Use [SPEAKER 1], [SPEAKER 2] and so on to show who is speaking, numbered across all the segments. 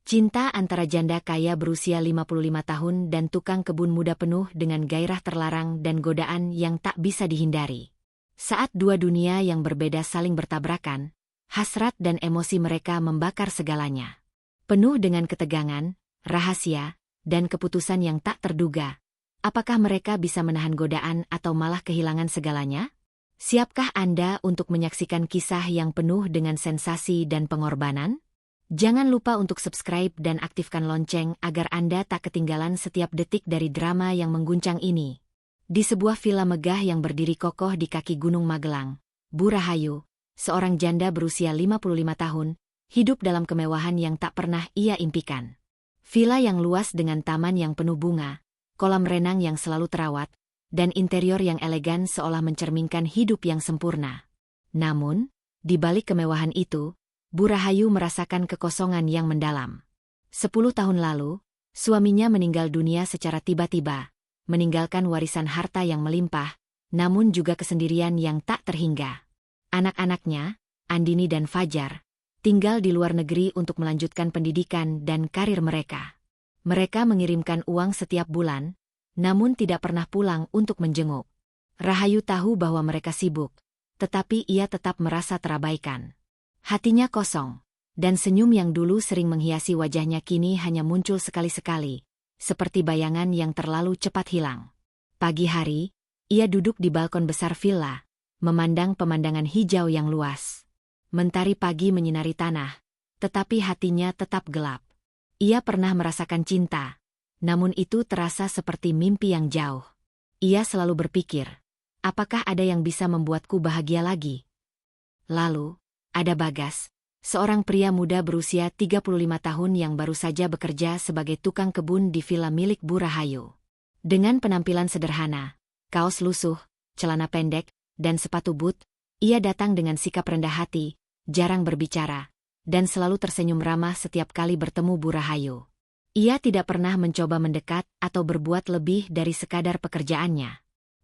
[SPEAKER 1] Cinta antara janda kaya berusia 55 tahun dan tukang kebun muda penuh dengan gairah terlarang dan godaan yang tak bisa dihindari. Saat dua dunia yang berbeda saling bertabrakan, hasrat dan emosi mereka membakar segalanya. Penuh dengan ketegangan, rahasia, dan keputusan yang tak terduga. Apakah mereka bisa menahan godaan atau malah kehilangan segalanya? Siapkah Anda untuk menyaksikan kisah yang penuh dengan sensasi dan pengorbanan? Jangan lupa untuk subscribe dan aktifkan lonceng agar Anda tak ketinggalan setiap detik dari drama yang mengguncang ini. Di sebuah villa megah yang berdiri kokoh di kaki Gunung Magelang, Bu Rahayu, seorang janda berusia 55 tahun, hidup dalam kemewahan yang tak pernah ia impikan. Villa yang luas dengan taman yang penuh bunga, kolam renang yang selalu terawat, dan interior yang elegan seolah mencerminkan hidup yang sempurna. Namun, di balik kemewahan itu, Bu Rahayu merasakan kekosongan yang mendalam. 10 tahun lalu, suaminya meninggal dunia secara tiba-tiba, meninggalkan warisan harta yang melimpah, namun juga kesendirian yang tak terhingga. Anak-anaknya, Andini dan Fajar, tinggal di luar negeri untuk melanjutkan pendidikan dan karir mereka. Mereka mengirimkan uang setiap bulan, namun tidak pernah pulang untuk menjenguk. Rahayu tahu bahwa mereka sibuk, tetapi ia tetap merasa terabaikan. Hatinya kosong, dan senyum yang dulu sering menghiasi wajahnya kini hanya muncul sekali-sekali, seperti bayangan yang terlalu cepat hilang. Pagi hari, ia duduk di balkon besar villa, memandang pemandangan hijau yang luas. Mentari pagi menyinari tanah, tetapi hatinya tetap gelap. Ia pernah merasakan cinta, namun itu terasa seperti mimpi yang jauh. Ia selalu berpikir, apakah ada yang bisa membuatku bahagia lagi? Lalu, ada Bagas, seorang pria muda berusia 35 tahun yang baru saja bekerja sebagai tukang kebun di villa milik Bu Rahayu. Dengan penampilan sederhana, kaos lusuh, celana pendek, dan sepatu boot, ia datang dengan sikap rendah hati, jarang berbicara, dan selalu tersenyum ramah setiap kali bertemu Bu Rahayu. Ia tidak pernah mencoba mendekat atau berbuat lebih dari sekadar pekerjaannya.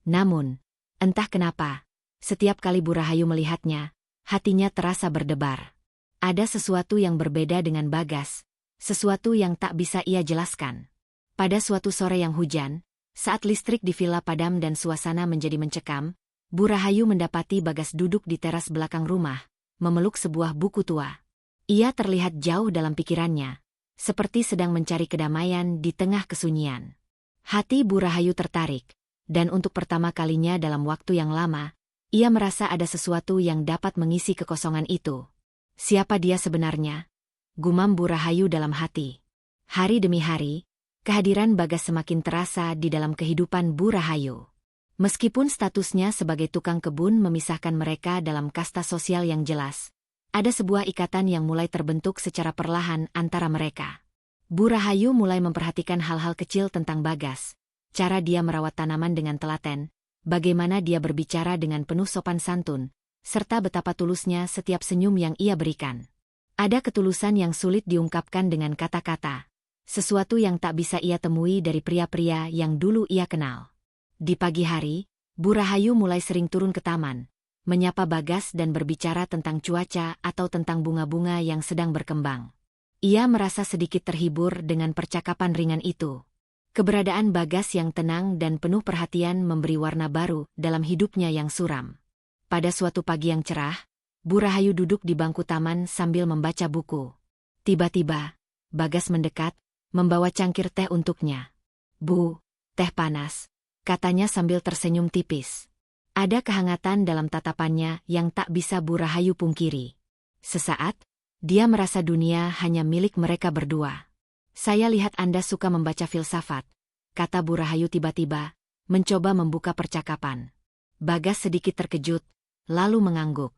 [SPEAKER 1] Namun, entah kenapa, setiap kali Bu Rahayu melihatnya, hatinya terasa berdebar. Ada sesuatu yang berbeda dengan Bagas, sesuatu yang tak bisa ia jelaskan. Pada suatu sore yang hujan, saat listrik di villa padam dan suasana menjadi mencekam, Bu Rahayu mendapati Bagas duduk di teras belakang rumah, memeluk sebuah buku tua. Ia terlihat jauh dalam pikirannya, seperti sedang mencari kedamaian di tengah kesunyian. Hati Bu Rahayu tertarik, dan untuk pertama kalinya dalam waktu yang lama, ia merasa ada sesuatu yang dapat mengisi kekosongan itu. Siapa dia sebenarnya? Gumam Bu Rahayu dalam hati. Hari demi hari, kehadiran Bagas semakin terasa di dalam kehidupan Bu Rahayu. Meskipun statusnya sebagai tukang kebun memisahkan mereka dalam kasta sosial yang jelas, ada sebuah ikatan yang mulai terbentuk secara perlahan antara mereka. Bu Rahayu mulai memperhatikan hal-hal kecil tentang Bagas, cara dia merawat tanaman dengan telaten, bagaimana dia berbicara dengan penuh sopan santun, serta betapa tulusnya setiap senyum yang ia berikan. Ada ketulusan yang sulit diungkapkan dengan kata-kata, sesuatu yang tak bisa ia temui dari pria-pria yang dulu ia kenal. Di pagi hari, Bu Rahayu mulai sering turun ke taman, menyapa Bagas dan berbicara tentang cuaca atau tentang bunga-bunga yang sedang berkembang. Ia merasa sedikit terhibur dengan percakapan ringan itu. Keberadaan Bagas yang tenang dan penuh perhatian memberi warna baru dalam hidupnya yang suram. Pada suatu pagi yang cerah, Bu Rahayu duduk di bangku taman sambil membaca buku. Tiba-tiba, Bagas mendekat, membawa cangkir teh untuknya. "Bu, teh panas," katanya sambil tersenyum tipis. Ada kehangatan dalam tatapannya yang tak bisa Bu Rahayu pungkiri. Sesaat, dia merasa dunia hanya milik mereka berdua. "Saya lihat Anda suka membaca filsafat," kata Bu Rahayu tiba-tiba, mencoba membuka percakapan. Bagas sedikit terkejut, lalu mengangguk.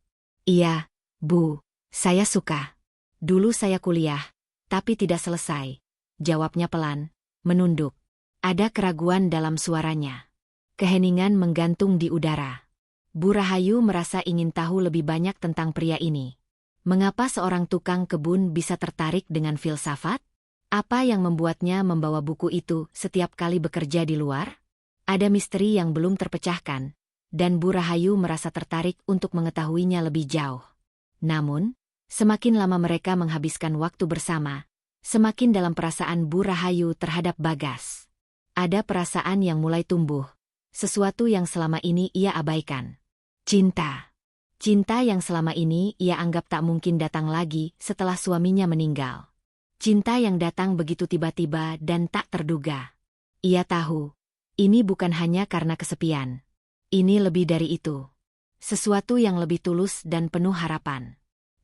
[SPEAKER 1] "Iya, Bu, saya suka. Dulu saya kuliah, tapi tidak selesai," jawabnya pelan, menunduk. Ada keraguan dalam suaranya. Keheningan menggantung di udara. Bu Rahayu merasa ingin tahu lebih banyak tentang pria ini. Mengapa seorang tukang kebun bisa tertarik dengan filsafat? Apa yang membuatnya membawa buku itu setiap kali bekerja di luar? Ada misteri yang belum terpecahkan, dan Bu Rahayu merasa tertarik untuk mengetahuinya lebih jauh. Namun, semakin lama mereka menghabiskan waktu bersama, Semakin dalam perasaan Bu Rahayu terhadap Bagas. Ada perasaan yang mulai tumbuh. Sesuatu yang selama ini ia abaikan. Cinta. Cinta yang selama ini ia anggap tak mungkin datang lagi setelah suaminya meninggal. Cinta yang datang begitu tiba-tiba dan tak terduga. Ia tahu, ini bukan hanya karena kesepian. Ini lebih dari itu. Sesuatu yang lebih tulus dan penuh harapan.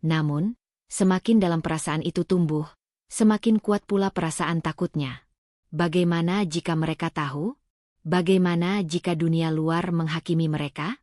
[SPEAKER 1] Namun, semakin dalam perasaan itu tumbuh, semakin kuat pula perasaan takutnya. Bagaimana jika mereka tahu? Bagaimana jika dunia luar menghakimi mereka?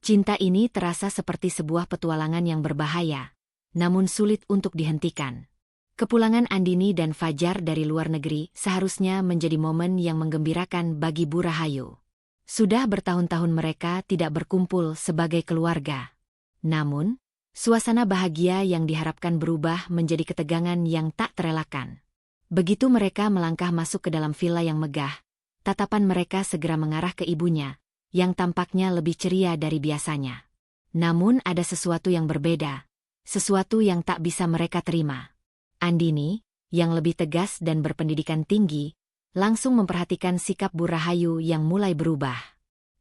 [SPEAKER 1] Cinta ini terasa seperti sebuah petualangan yang berbahaya, namun sulit untuk dihentikan. Kepulangan Andini dan Fajar dari luar negeri seharusnya menjadi momen yang menggembirakan bagi Bu Rahayu. Sudah bertahun-tahun mereka tidak berkumpul sebagai keluarga. Namun, suasana bahagia yang diharapkan berubah menjadi ketegangan yang tak terelakkan. Begitu mereka melangkah masuk ke dalam villa yang megah, tatapan mereka segera mengarah ke ibunya, yang tampaknya lebih ceria dari biasanya. Namun ada sesuatu yang berbeda, sesuatu yang tak bisa mereka terima. Andini, yang lebih tegas dan berpendidikan tinggi, langsung memperhatikan sikap Bu Rahayu yang mulai berubah.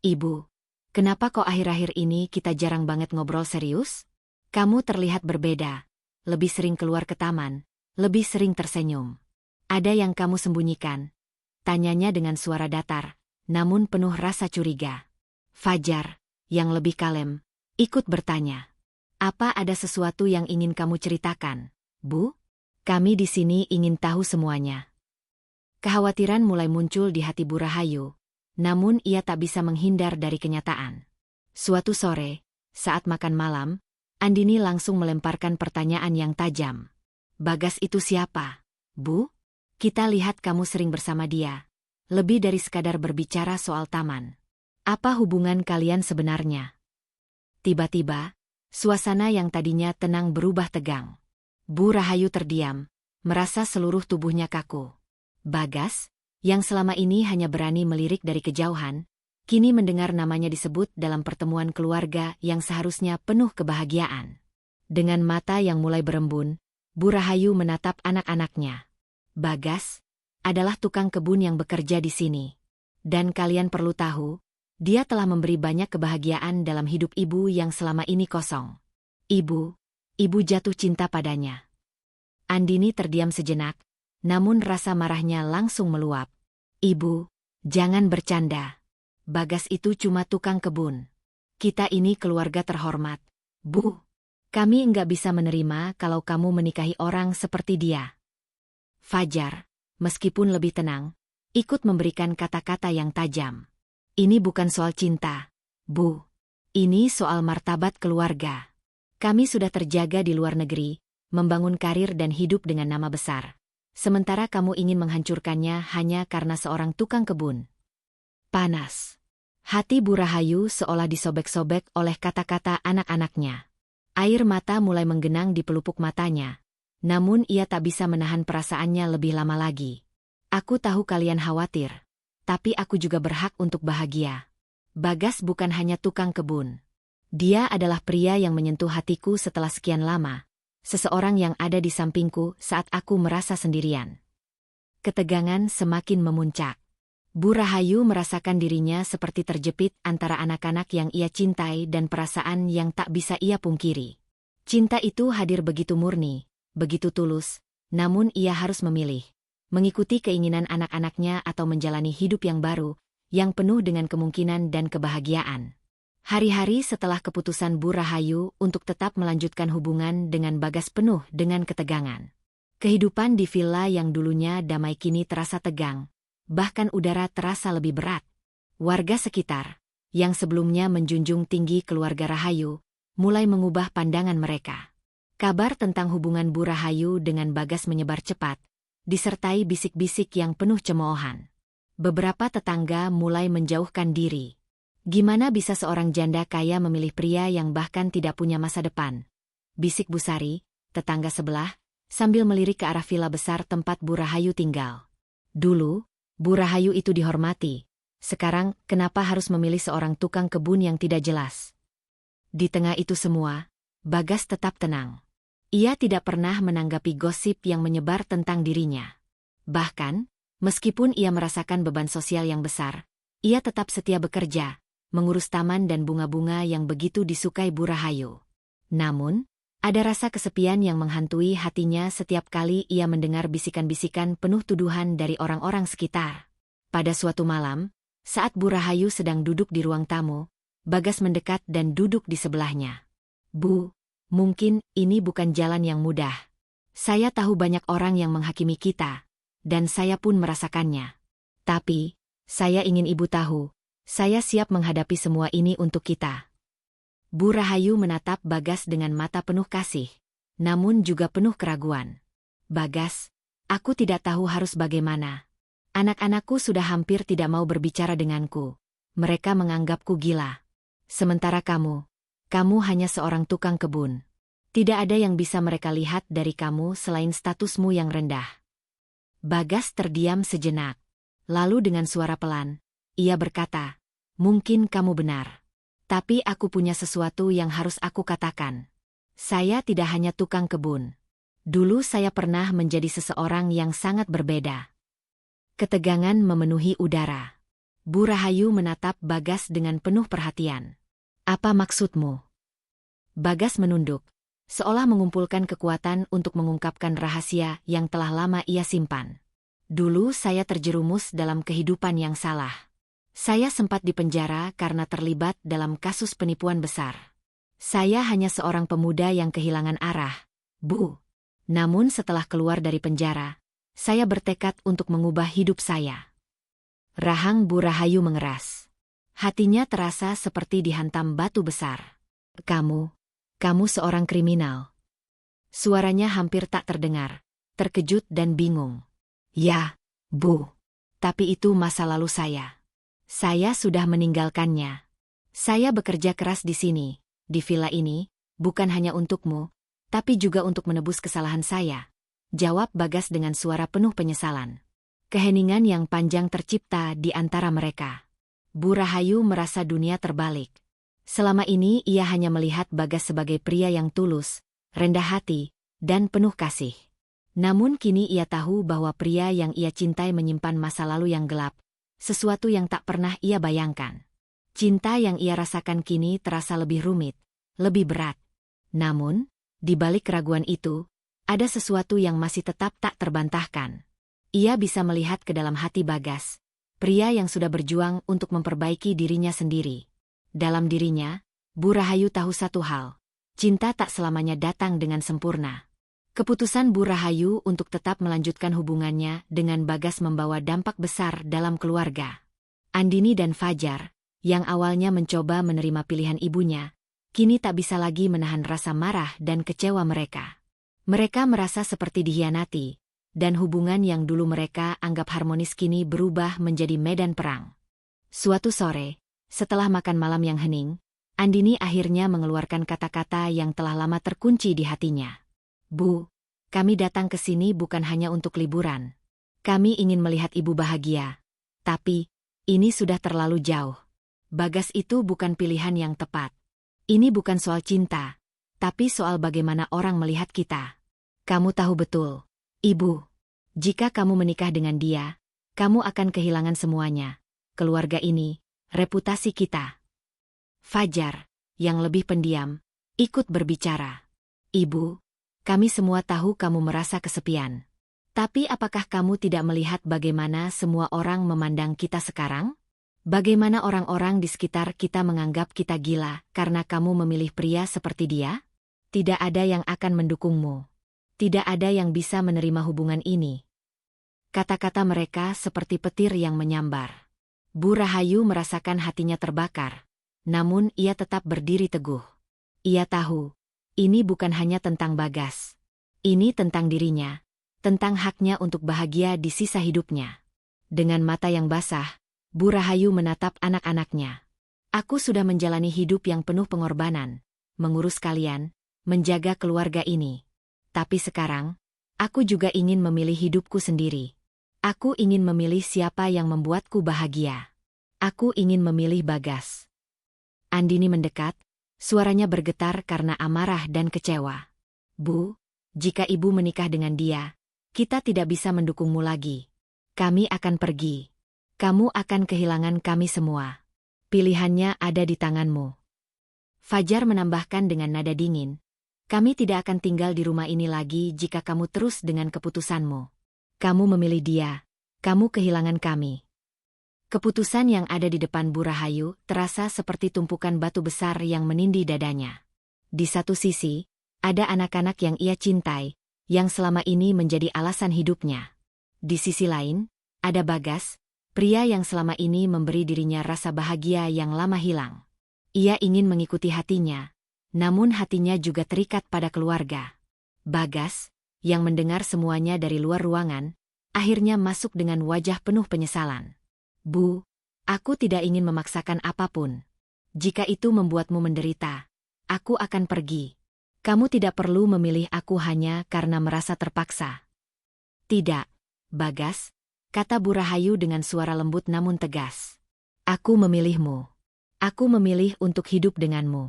[SPEAKER 1] "Ibu, kenapa kok akhir-akhir ini kita jarang banget ngobrol serius? Kamu terlihat berbeda, lebih sering keluar ke taman, lebih sering tersenyum. Ada yang kamu sembunyikan?" Tanyanya dengan suara datar, namun penuh rasa curiga. Fajar, yang lebih kalem, ikut bertanya. "Apa ada sesuatu yang ingin kamu ceritakan, Bu? Kami di sini ingin tahu semuanya." Kekhawatiran mulai muncul di hati Bu Rahayu, namun ia tak bisa menghindar dari kenyataan. Suatu sore, saat makan malam, Andini langsung melemparkan pertanyaan yang tajam. "Bagas itu siapa, Bu? Kita lihat kamu sering bersama dia. Lebih dari sekadar berbicara soal taman. Apa hubungan kalian sebenarnya?" Tiba-tiba, suasana yang tadinya tenang berubah tegang. Bu Rahayu terdiam, merasa seluruh tubuhnya kaku. Bagas, yang selama ini hanya berani melirik dari kejauhan, kini mendengar namanya disebut dalam pertemuan keluarga yang seharusnya penuh kebahagiaan. Dengan mata yang mulai berembun, Bu Rahayu menatap anak-anaknya. "Bagas adalah tukang kebun yang bekerja di sini. Dan kalian perlu tahu, dia telah memberi banyak kebahagiaan dalam hidup ibu yang selama ini kosong. Ibu jatuh cinta padanya." Andini terdiam sejenak, namun rasa marahnya langsung meluap. "Ibu, jangan bercanda. Bagas itu cuma tukang kebun. Kita ini keluarga terhormat, Bu. Kami enggak bisa menerima kalau kamu menikahi orang seperti dia." Fajar, meskipun lebih tenang, ikut memberikan kata-kata yang tajam. "Ini bukan soal cinta, Bu. Ini soal martabat keluarga. Kami sudah terjaga di luar negeri, membangun karir dan hidup dengan nama besar. Sementara kamu ingin menghancurkannya hanya karena seorang tukang kebun." Panas. Hati Bu Rahayu seolah disobek-sobek oleh kata-kata anak-anaknya. Air mata mulai menggenang di pelupuk matanya. Namun ia tak bisa menahan perasaannya lebih lama lagi. "Aku tahu kalian khawatir. Tapi aku juga berhak untuk bahagia. Bagas bukan hanya tukang kebun. Dia adalah pria yang menyentuh hatiku setelah sekian lama. Seseorang yang ada di sampingku saat aku merasa sendirian." Ketegangan semakin memuncak. Bu Rahayu merasakan dirinya seperti terjepit antara anak-anak yang ia cintai dan perasaan yang tak bisa ia pungkiri. Cinta itu hadir begitu murni, begitu tulus, namun ia harus memilih. Mengikuti keinginan anak-anaknya atau menjalani hidup yang baru, yang penuh dengan kemungkinan dan kebahagiaan. Hari-hari setelah keputusan Bu Rahayu untuk tetap melanjutkan hubungan dengan Bagas penuh dengan ketegangan. Kehidupan di villa yang dulunya damai kini terasa tegang, bahkan udara terasa lebih berat. Warga sekitar, yang sebelumnya menjunjung tinggi keluarga Rahayu, mulai mengubah pandangan mereka. Kabar tentang hubungan Bu Rahayu dengan Bagas menyebar cepat, disertai bisik-bisik yang penuh cemoohan. Beberapa tetangga mulai menjauhkan diri. "Gimana bisa seorang janda kaya memilih pria yang bahkan tidak punya masa depan?" bisik Bu Sari, tetangga sebelah, sambil melirik ke arah villa besar tempat Bu Rahayu tinggal. "Dulu, Bu Rahayu itu dihormati. Sekarang, kenapa harus memilih seorang tukang kebun yang tidak jelas?" Di tengah itu semua, Bagas tetap tenang. Ia tidak pernah menanggapi gosip yang menyebar tentang dirinya. Bahkan, meskipun ia merasakan beban sosial yang besar, ia tetap setia bekerja, mengurus taman dan bunga-bunga yang begitu disukai Bu Rahayu. Namun, ada rasa kesepian yang menghantui hatinya setiap kali ia mendengar bisikan-bisikan penuh tuduhan dari orang-orang sekitar. Pada suatu malam, saat Bu Rahayu sedang duduk di ruang tamu, Bagas mendekat dan duduk di sebelahnya. "Bu, mungkin ini bukan jalan yang mudah. Saya tahu banyak orang yang menghakimi kita, dan saya pun merasakannya. Tapi, saya ingin Ibu tahu, saya siap menghadapi semua ini untuk kita." Bu Rahayu menatap Bagas dengan mata penuh kasih, namun juga penuh keraguan. "Bagas, aku tidak tahu harus bagaimana. Anak-anakku sudah hampir tidak mau berbicara denganku. Mereka menganggapku gila. Sementara kamu hanya seorang tukang kebun. Tidak ada yang bisa mereka lihat dari kamu selain statusmu yang rendah." Bagas terdiam sejenak. Lalu dengan suara pelan, ia berkata, "Mungkin kamu benar. Tapi aku punya sesuatu yang harus aku katakan. Saya tidak hanya tukang kebun. Dulu saya pernah menjadi seseorang yang sangat berbeda." Ketegangan memenuhi udara. Bu Rahayu menatap Bagas dengan penuh perhatian. "Apa maksudmu?" Bagas menunduk, seolah mengumpulkan kekuatan untuk mengungkapkan rahasia yang telah lama ia simpan. "Dulu saya terjerumus dalam kehidupan yang salah. Saya sempat dipenjara karena terlibat dalam kasus penipuan besar. Saya hanya seorang pemuda yang kehilangan arah, Bu. Namun setelah keluar dari penjara, saya bertekad untuk mengubah hidup saya." Rahang Bu Rahayu mengeras. Hatinya terasa seperti dihantam batu besar. Kamu seorang kriminal." Suaranya hampir tak terdengar, terkejut dan bingung. "Ya, Bu. Tapi itu masa lalu saya. Saya sudah meninggalkannya. Saya bekerja keras di sini, di villa ini, bukan hanya untukmu, tapi juga untuk menebus kesalahan saya," jawab Bagas dengan suara penuh penyesalan. Keheningan yang panjang tercipta di antara mereka. Bu Rahayu merasa dunia terbalik. Selama ini ia hanya melihat Bagas sebagai pria yang tulus, rendah hati, dan penuh kasih. Namun kini ia tahu bahwa pria yang ia cintai menyimpan masa lalu yang gelap, sesuatu yang tak pernah ia bayangkan. Cinta yang ia rasakan kini terasa lebih rumit, lebih berat. Namun, di balik keraguan itu, ada sesuatu yang masih tetap tak terbantahkan. Ia bisa melihat ke dalam hati Bagas, pria yang sudah berjuang untuk memperbaiki dirinya sendiri. Dalam dirinya, Bu Rahayu tahu satu hal, cinta tak selamanya datang dengan sempurna. Keputusan Bu Rahayu untuk tetap melanjutkan hubungannya dengan Bagas membawa dampak besar dalam keluarga. Andini dan Fajar, yang awalnya mencoba menerima pilihan ibunya, kini tak bisa lagi menahan rasa marah dan kecewa mereka. Mereka merasa seperti dikhianati, dan hubungan yang dulu mereka anggap harmonis kini berubah menjadi medan perang. Suatu sore, setelah makan malam yang hening, Andini akhirnya mengeluarkan kata-kata yang telah lama terkunci di hatinya. "Bu, kami datang ke sini bukan hanya untuk liburan. Kami ingin melihat Ibu bahagia. Tapi, ini sudah terlalu jauh. Bagas itu bukan pilihan yang tepat. Ini bukan soal cinta, tapi soal bagaimana orang melihat kita. Kamu tahu betul, Ibu. Jika kamu menikah dengan dia, kamu akan kehilangan semuanya. Keluarga ini, reputasi kita." Fajar, yang lebih pendiam, ikut berbicara. "Ibu, kami semua tahu kamu merasa kesepian. Tapi apakah kamu tidak melihat bagaimana semua orang memandang kita sekarang? Bagaimana orang-orang di sekitar kita menganggap kita gila karena kamu memilih pria seperti dia? Tidak ada yang akan mendukungmu. Tidak ada yang bisa menerima hubungan ini." Kata-kata mereka seperti petir yang menyambar. Bu Rahayu merasakan hatinya terbakar, namun ia tetap berdiri teguh. Ia tahu, ini bukan hanya tentang Bagas. Ini tentang dirinya, tentang haknya untuk bahagia di sisa hidupnya. Dengan mata yang basah, Bu Rahayu menatap anak-anaknya. "Aku sudah menjalani hidup yang penuh pengorbanan, mengurus kalian, menjaga keluarga ini. Tapi sekarang, aku juga ingin memilih hidupku sendiri. Aku ingin memilih siapa yang membuatku bahagia. Aku ingin memilih Bagas." Andini mendekat, suaranya bergetar karena amarah dan kecewa. "Bu, Jika ibu menikah dengan dia, kita tidak bisa mendukungmu lagi. Kami akan pergi. Kamu akan kehilangan kami semua. Pilihannya ada di tanganmu. Fajar menambahkan dengan nada dingin, kami tidak akan tinggal di rumah ini lagi jika kamu terus dengan keputusanmu. Kamu memilih dia, kamu kehilangan kami. Keputusan yang ada di depan Bu Rahayu terasa seperti tumpukan batu besar yang menindih dadanya. Di satu sisi, ada anak-anak yang ia cintai, yang selama ini menjadi alasan hidupnya. Di sisi lain, ada Bagas, pria yang selama ini memberi dirinya rasa bahagia yang lama hilang. Ia ingin mengikuti hatinya, namun hatinya juga terikat pada keluarga. Bagas, yang mendengar semuanya dari luar ruangan, akhirnya masuk dengan wajah penuh penyesalan. Bu, aku tidak ingin memaksakan apapun. Jika itu membuatmu menderita, aku akan pergi. Kamu tidak perlu memilih aku hanya karena merasa terpaksa. Tidak, Bagas, kata Bu Rahayu dengan suara lembut namun tegas. Aku memilihmu. Aku memilih untuk hidup denganmu.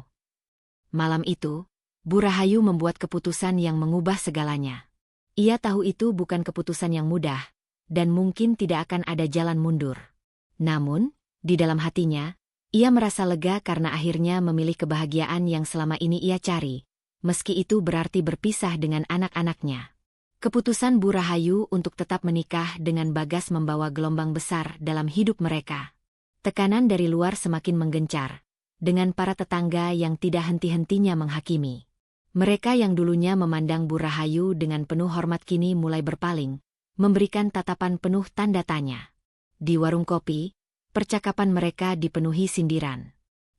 [SPEAKER 1] Malam itu, Bu Rahayu membuat keputusan yang mengubah segalanya. Ia tahu itu bukan keputusan yang mudah, dan mungkin tidak akan ada jalan mundur. Namun, di dalam hatinya, ia merasa lega karena akhirnya memilih kebahagiaan yang selama ini ia cari, meski itu berarti berpisah dengan anak-anaknya. Keputusan Bu Rahayu untuk tetap menikah dengan Bagas membawa gelombang besar dalam hidup mereka. Tekanan dari luar semakin menggencar, dengan para tetangga yang tidak henti-hentinya menghakimi. Mereka yang dulunya memandang Bu Rahayu dengan penuh hormat kini mulai berpaling, memberikan tatapan penuh tanda tanya. Di warung kopi, percakapan mereka dipenuhi sindiran.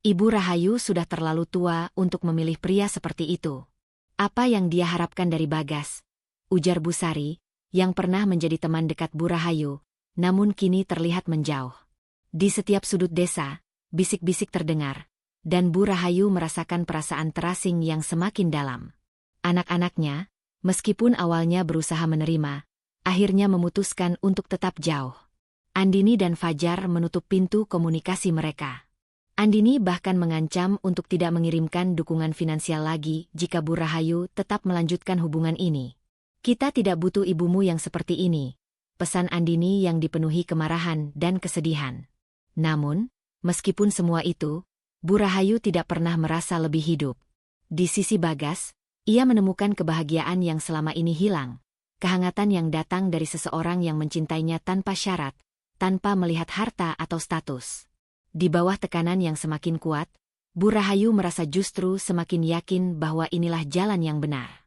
[SPEAKER 1] Ibu Rahayu sudah terlalu tua untuk memilih pria seperti itu. Apa yang dia harapkan dari Bagas? Ujar Bu Sari, yang pernah menjadi teman dekat Bu Rahayu, namun kini terlihat menjauh. Di setiap sudut desa, bisik-bisik terdengar, dan Bu Rahayu merasakan perasaan terasing yang semakin dalam. Anak-anaknya, meskipun awalnya berusaha menerima, akhirnya memutuskan untuk tetap jauh. Andini dan Fajar menutup pintu komunikasi mereka. Andini bahkan mengancam untuk tidak mengirimkan dukungan finansial lagi jika Bu Rahayu tetap melanjutkan hubungan ini. Kita tidak butuh ibumu yang seperti ini, pesan Andini yang dipenuhi kemarahan dan kesedihan. Namun, meskipun semua itu, Bu Rahayu tidak pernah merasa lebih hidup. Di sisi Bagas, ia menemukan kebahagiaan yang selama ini hilang, kehangatan yang datang dari seseorang yang mencintainya tanpa syarat, tanpa melihat harta atau status. Di bawah tekanan yang semakin kuat, Bu Rahayu merasa justru semakin yakin bahwa inilah jalan yang benar.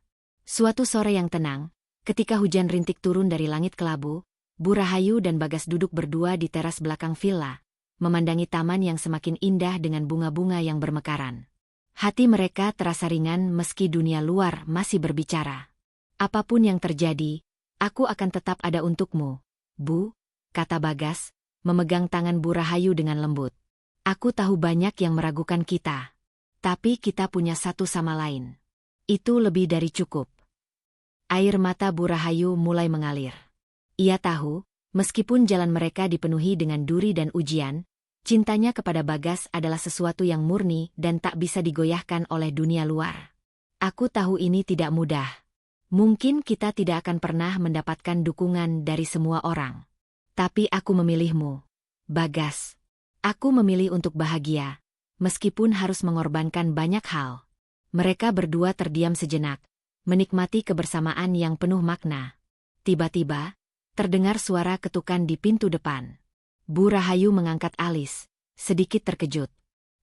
[SPEAKER 1] Suatu sore yang tenang, ketika hujan rintik turun dari langit kelabu, Bu Rahayu dan Bagas duduk berdua di teras belakang villa, memandangi taman yang semakin indah dengan bunga-bunga yang bermekaran. Hati mereka terasa ringan meski dunia luar masih berbicara. Apapun yang terjadi, aku akan tetap ada untukmu, Bu, kata Bagas, memegang tangan Bu Rahayu dengan lembut. Aku tahu banyak yang meragukan kita, tapi kita punya satu sama lain. Itu lebih dari cukup. Air mata Bu Rahayu mulai mengalir. Ia tahu, meskipun jalan mereka dipenuhi dengan duri dan ujian, cintanya kepada Bagas adalah sesuatu yang murni dan tak bisa digoyahkan oleh dunia luar. Aku tahu ini tidak mudah. Mungkin kita tidak akan pernah mendapatkan dukungan dari semua orang. Tapi aku memilihmu, Bagas. Aku memilih untuk bahagia, meskipun harus mengorbankan banyak hal. Mereka berdua terdiam sejenak, menikmati kebersamaan yang penuh makna. Tiba-tiba, terdengar suara ketukan di pintu depan. Bu Rahayu mengangkat alis, sedikit terkejut.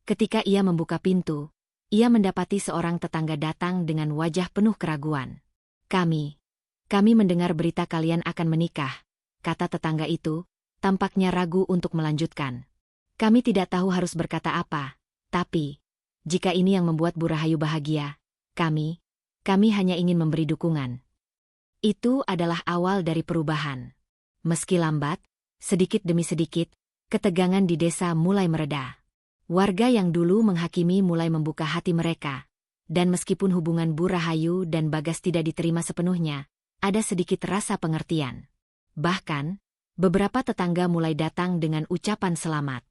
[SPEAKER 1] Ketika ia membuka pintu, ia mendapati seorang tetangga datang dengan wajah penuh keraguan. Kami mendengar berita kalian akan menikah, kata tetangga itu, tampaknya ragu untuk melanjutkan. Kami tidak tahu harus berkata apa, tapi, jika ini yang membuat Bu Rahayu bahagia, kami hanya ingin memberi dukungan. Itu adalah awal dari perubahan. Meski lambat, sedikit demi sedikit, ketegangan di desa mulai mereda. Warga yang dulu menghakimi mulai membuka hati mereka, dan meskipun hubungan Bu Rahayu dan Bagas tidak diterima sepenuhnya, ada sedikit rasa pengertian. Bahkan, beberapa tetangga mulai datang dengan ucapan selamat.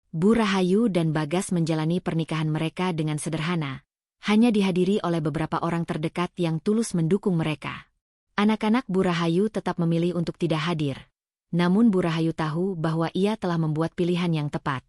[SPEAKER 1] Bu Rahayu dan Bagas menjalani pernikahan mereka dengan sederhana, hanya dihadiri oleh beberapa orang terdekat yang tulus mendukung mereka. Anak-anak Bu Rahayu tetap memilih untuk tidak hadir. Namun Bu Rahayu tahu bahwa ia telah membuat pilihan yang tepat.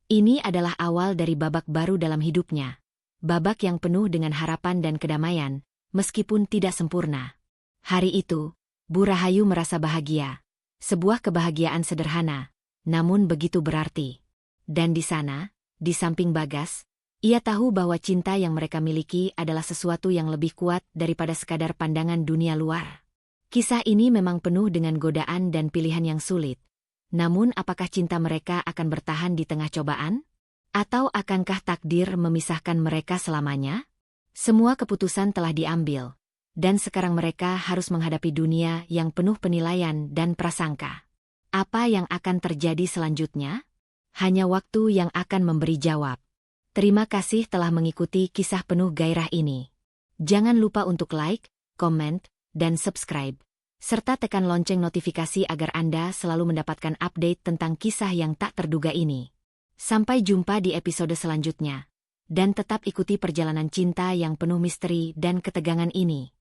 [SPEAKER 1] Ini adalah awal dari babak baru dalam hidupnya. Babak yang penuh dengan harapan dan kedamaian, meskipun tidak sempurna. Hari itu, Bu Rahayu merasa bahagia. Sebuah kebahagiaan sederhana, namun begitu berarti. Dan di sana, di samping Bagas, ia tahu bahwa cinta yang mereka miliki adalah sesuatu yang lebih kuat daripada sekadar pandangan dunia luar. Kisah ini memang penuh dengan godaan dan pilihan yang sulit. Namun apakah cinta mereka akan bertahan di tengah cobaan? Atau akankah takdir memisahkan mereka selamanya? Semua keputusan telah diambil, dan sekarang mereka harus menghadapi dunia yang penuh penilaian dan prasangka. Apa yang akan terjadi selanjutnya? Hanya waktu yang akan memberi jawab. Terima kasih telah mengikuti kisah penuh gairah ini. Jangan lupa untuk like, komen, dan subscribe, serta tekan lonceng notifikasi agar Anda selalu mendapatkan update tentang kisah yang tak terduga ini. Sampai jumpa di episode selanjutnya. Dan tetap ikuti perjalanan cinta yang penuh misteri dan ketegangan ini.